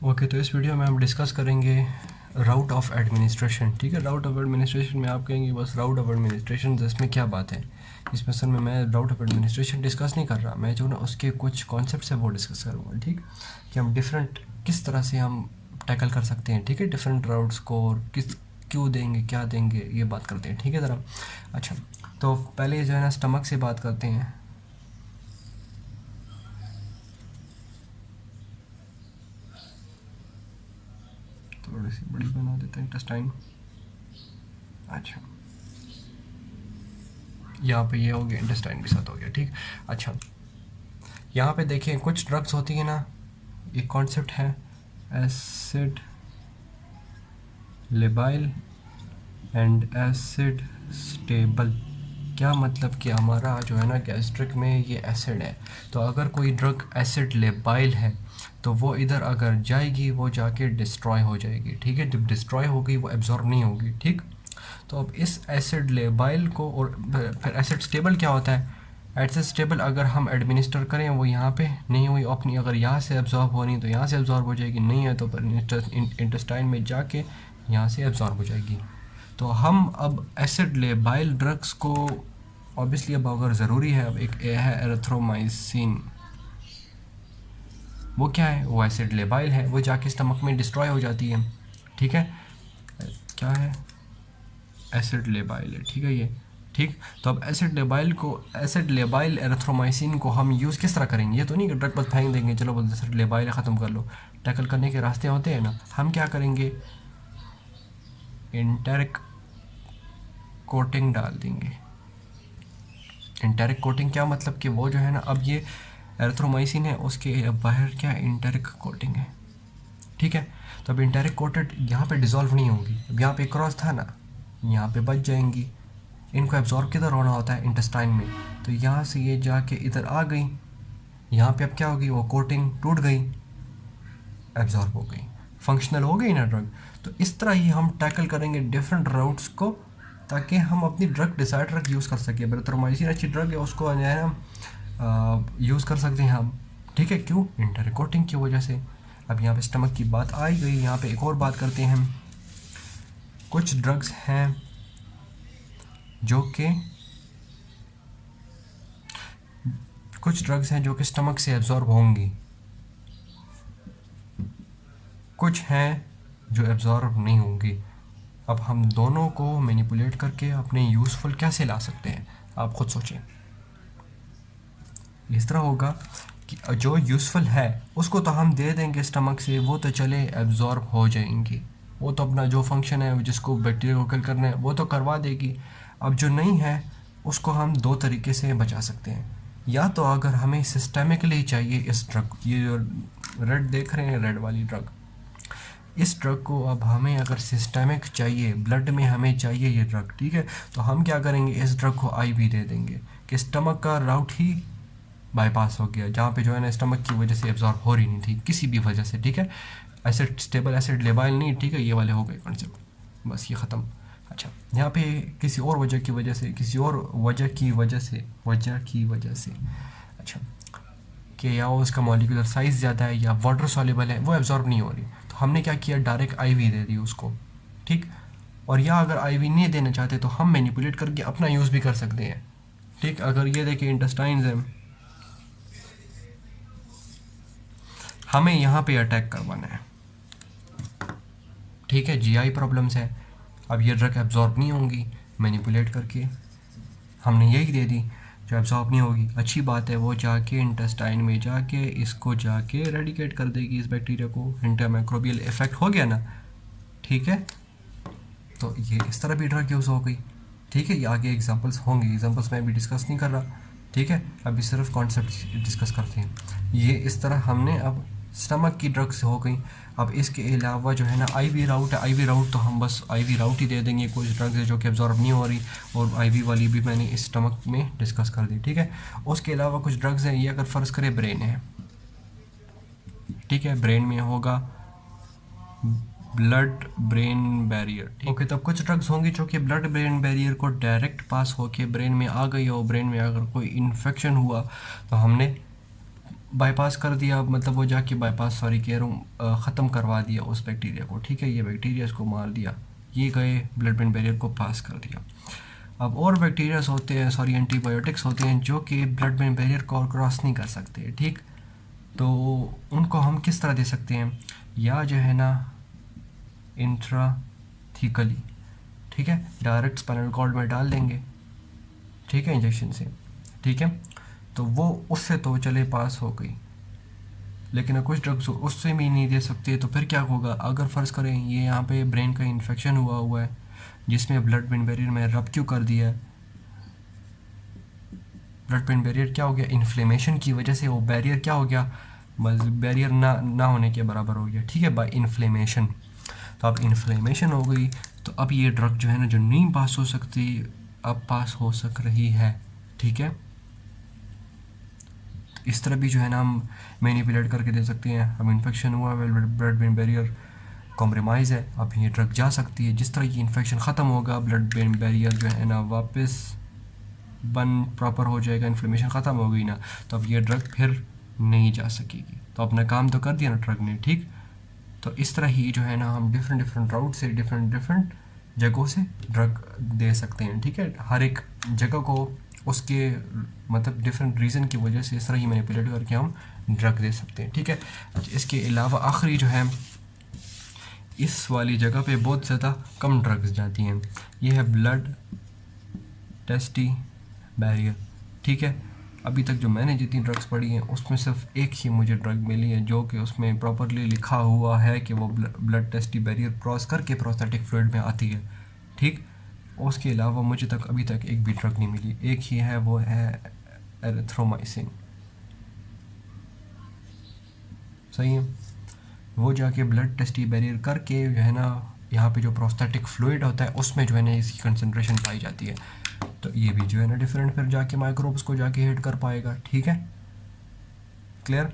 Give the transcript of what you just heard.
Okay, तो इस video में हम डिस्कस करेंगे राउट ऑफ एडमिनिस्ट्रेशन। ठीक है, राउट ऑफ एडमिनिस्ट्रेशन में आप कहेंगे बस राउट ऑफ एडमिनिस्ट्रेशन, तो इसमें क्या बात है। इस पर्सन में मैं राउट ऑफ एडमिनिस्ट्रेशन डिस्कस नहीं कर रहा, मैं जो ना उसके कुछ कॉन्सेप्ट्स है वो डिस्कस करूँगा। ठीक, कि हम डिफरेंट किस तरह से हम टैकल कर सकते हैं। ठीक है, डिफरेंट राउट्स को और किस क्यों देंगे, क्या देंगे, ये बात करते हैं। ठीक है ज़रा। अच्छा, तो पहले जो है ना स्टमक से बात करते हैं। थोड़ी सी बड़ी बना देते हैं इंटेस्टाइन। अच्छा, यहाँ पे ये हो गया, इंटेस्टाइन भी साथ हो गया। ठीक, अच्छा, यहाँ पे देखिए कुछ ड्रग्स होती है ना, एक कॉन्सेप्ट है acid labile and acid stable. क्या मतलब कि हमारा जो है ना गैस्ट्रिक में ये एसिड है, तो अगर कोई ड्रग एसिड लेबाइल है तो वो इधर अगर जाएगी वो जाके डिस्ट्रॉय हो जाएगी। ठीक है, जब डिस्ट्रॉय हो गई वो एब्जॉर्ब नहीं होगी। ठीक, तो अब इस एसिड लेबाइल को, और फिर एसिड स्टेबल क्या होता है, एसिड स्टेबल अगर हम एडमिनिस्टर करें वो यहाँ पे नहीं हुई अपनी, अगर यहाँ से एब्जॉर्ब होनी तो यहाँ से एब्जॉर्ब हो जाएगी, नहीं है तो इंटेस्टाइन में जाके यहाँ से एब्जॉर्ब हो जाएगी। तो हम अब एसिड लेबाइल ड्रग्स को ऑब्वियसली अब अगर ज़रूरी है, अब एक ए है एरिथ्रोमाइसिन, वो क्या है, वो एसिड लेबाइल है, वो जाके स्टमक में डिस्ट्रॉय हो जाती है। ठीक है, क्या है, एसिड लेबाइल है। ठीक है ये, ठीक, तो अब एसिड लेबाइल को, एसिड लेबाइल एरिथ्रोमाइसिन को हम यूज़ किस तरह करेंगे। ये तो नहीं कि ड्रग बस फेंक देंगे, चलो बोलते एसिड लेबाइल ख़त्म कर लो। टैकल करने के रास्ते होते हैं ना, हम क्या करेंगे, इंटेरिक कोटिंग डाल देंगे। इंटेरिक कोटिंग क्या मतलब कि वो जो है ना, अब ये एरिथ्रोमाइसिन है उसके बाहर क्या इंटेरिक कोटिंग है। ठीक है, तो अब इंटेरिक कोटेड यहाँ पे डिज़ोल्व नहीं होंगी, अब यहाँ पे क्रॉस था ना, यहाँ पे बच जाएंगी। इनको एब्जॉर्ब किधर होना होता है, इंटेस्टाइन में, तो यहाँ से ये जाके इधर आ गई, यहाँ पे अब क्या होगी, वो कोटिंग टूट गई, एब्जॉर्ब हो गई, फंक्शनल हो गई ना ड्रग। तो इस तरह ही हम टैकल करेंगे डिफरेंट राउट्स को, ताकि हम अपनी ड्रग डिसाइड ड्रग यूज़ कर सकें। बेरिथ्रोमाइसिन अच्छी ड्रग है, उसको जो है ना यूज़ कर सकते हैं हम। ठीक है, क्यों, इंटेरिक कोटिंग की वजह से। अब यहाँ पे स्टमक की बात आई गई, यहाँ पे एक और बात करते हैं हम। कुछ ड्रग्स हैं जो कि स्टमक से एब्जॉर्ब होंगी, कुछ हैं जो एब्जॉर्ब नहीं होंगी। अब हम दोनों को मैनिपुलेट करके अपने यूज़फुल कैसे ला सकते हैं, आप खुद सोचें। इस तरह होगा कि जो यूज़फुल है उसको तो हम दे देंगे स्टमक से, वो तो चले एब्जॉर्ब हो जाएंगी, वो तो अपना जो फंक्शन है जिसको बैक्टीरिया को किल करना है वो तो करवा देगी। अब जो नहीं है उसको हम दो तरीके से बचा सकते हैं। या तो अगर हमें सिस्टेमिकली चाहिए इस ड्रग, ये जो रेड देख रहे हैं, रेड वाली ड्रग, इस ड्रग को अब हमें अगर सिस्टेमिक चाहिए, ब्लड में हमें चाहिए ये ड्रग, ठीक है, तो हम क्या करेंगे, इस ड्रग को आईवी दे देंगे कि स्टमक का राउट ही बाईपास हो गया, जहाँ पे जो है ना स्टमक की वजह से एब्जॉर्ब हो रही नहीं थी किसी भी वजह से। ठीक है, एसिड स्टेबल, एसिड लेबाइल नहीं, ठीक है, ये वाले हो गए कॉन्सेप्ट, बस ये ख़त्म। अच्छा, यहाँ पे किसी और वजह की वजह से, अच्छा, कि या उसका मॉलिक्यूलर साइज़ ज़्यादा है या वाटर सॉल्युबल है, वो एब्जॉर्ब नहीं हो रही, तो हमने क्या किया, डायरेक्ट आईवी दे दी उसको। ठीक, और या अगर आईवी नहीं देना चाहते तो हम मैनिपुलेट करके अपना यूज़ भी कर सकते हैं। ठीक, अगर ये देखिए इंटेस्टाइन्स है, हमें यहाँ पे अटैक करवाना है। ठीक है, जीआई प्रॉब्लम्स है, अब ये ड्रग एब्जॉर्ब नहीं होंगी, मैनिपुलेट करके हमने यही दे दी, जो एब्जॉर्ब नहीं होगी, अच्छी बात है, वो जाके इंटेस्टाइन में जाके इसको जाके रेडिकेट कर देगी, इस बैक्टीरिया को, इंटरमाइक्रोबियल इफेक्ट हो गया ना। ठीक है, तो ये इस तरह भी ड्रग यूज़ हो गई। ठीक है, ये आगे एग्जांपल्स होंगे, एग्जांपल्स मैं भी डिस्कस नहीं कर रहा। ठीक है, अभी सिर्फ कॉन्सेप्ट डिस्कस करते हैं। ये इस तरह हमने अब स्टमक की ड्रग्स हो गई। अब इसके अलावा जो है ना आईवी राउट है, आईवी राउट तो हम बस आईवी राउट ही दे देंगे। कुछ ड्रग्स है जो कि एब्जॉर्ब नहीं हो रही, और आईवी वाली भी मैंने इस स्टमक में डिस्कस कर दी। ठीक है, उसके अलावा कुछ ड्रग्स हैं, ये अगर फ़र्ज़ करें ब्रेन है, ठीक है, ब्रेन में होगा ब्लड ब्रेन बैरियर। ओके, तब कुछ ड्रग्स होंगी जो कि ब्लड ब्रेन बैरियर को डायरेक्ट पास होके ब्रेन में आ गई, और ब्रेन में अगर कोई इन्फेक्शन हुआ तो हमने बाईपास कर दिया, मतलब वो जाके बाईपास, सॉरी कह रहा हूँ, ख़त्म करवा दिया उस बैक्टीरिया को, ठीक है, ये बैक्टीरिया इसको मार दिया, ये गए ब्लड ब्रेन बैरियर को पास कर दिया। अब और बैक्टीरियाज होते हैं, सॉरी एंटीबायोटिक्स होते हैं जो कि ब्लड ब्रेन बैरियर को क्रॉस नहीं कर सकते, ठीक। तो उनको हम किस तरह दे सकते हैं, या जो है ना इंट्राथीकली, ठीक है, डायरेक्ट स्पाइनल कॉर्ड में डाल देंगे, ठीक है, इंजेक्शन से, ठीक है। तो वो उससे तो चले पास हो गई, लेकिन कुछ ड्रग्स उससे भी नहीं दे सकते, तो फिर क्या होगा, अगर फ़र्ज़ करें ये यहाँ पे ब्रेन का इन्फेक्शन हुआ है जिसमें ब्लड ब्रेन बैरियर में रप्चू कर दिया है, ब्लड ब्रेन बैरियर क्या हो गया, इन्फ्लेमेशन की वजह से वो बैरियर क्या हो गया, बस बैरियर ना होने के बराबर हो गया, ठीक है, बाय इन्फ्लेमेशन। तो अब इन्फ्लेमेशन हो गई, तो अब ये ड्रग जो है ना जो नहीं पास हो सकती, अब पास हो सक रही है, ठीक है। इस तरह भी जो है ना हम मैनिपुलेट करके दे सकते हैं। अब इन्फेक्शन हुआ है, ब्लड ब्रेन बैरियर कॉम्प्रोमाइज़ है, अब ये ड्रग जा सकती है। जिस तरह ये इन्फेक्शन ख़त्म होगा, ब्लड ब्रेन बैरियर जो है ना वापस बन प्रॉपर हो जाएगा, इन्फ्लेमेशन ख़त्म हो गई ना, तो अब ये ड्रग फिर नहीं जा सकेगी। तो अपना काम तो कर दिया ना ड्रग ने, ठीक। तो इस तरह ही जो है ना हम डिफरेंट डिफरेंट राउट से डिफरेंट जगहों से ड्रग दे सकते हैं, ठीक है। हर एक जगह को उसके मतलब डिफरेंट रीज़न की वजह से इस तरह ही मैनिपुलेट करके हम ड्रग दे सकते हैं, ठीक है। इसके अलावा आखिरी जो है, इस वाली जगह पे बहुत ज़्यादा कम ड्रग्स जाती हैं, ये है ब्लड टेस्टी बैरियर, ठीक है। अभी तक जो मैंने जितनी ड्रग्स पढ़ी हैं उसमें सिर्फ एक ही मुझे ड्रग मिली है जो कि उसमें प्रॉपरली लिखा हुआ है कि वो ब्लड टेस्टी बैरियर क्रॉस करके प्रोस्थेटिक फ्लूइड में आती है, ठीक। उसके अलावा मुझे तक अभी तक एक भी ड्रग नहीं मिली, एक ही है, वो है एरिथ्रोमाइसिन, सही है। वो जाके ब्लड टेस्टी बैरियर करके जो है ना यहाँ पे जो प्रोस्थेटिक फ्लूइड होता है उसमें जो है ना इसकी कंसनट्रेशन पाई जाती है। तो ये भी जो है ना डिफरेंट फिर जाके माइक्रोब्स को जाके हिट कर पाएगा, ठीक है, क्लियर।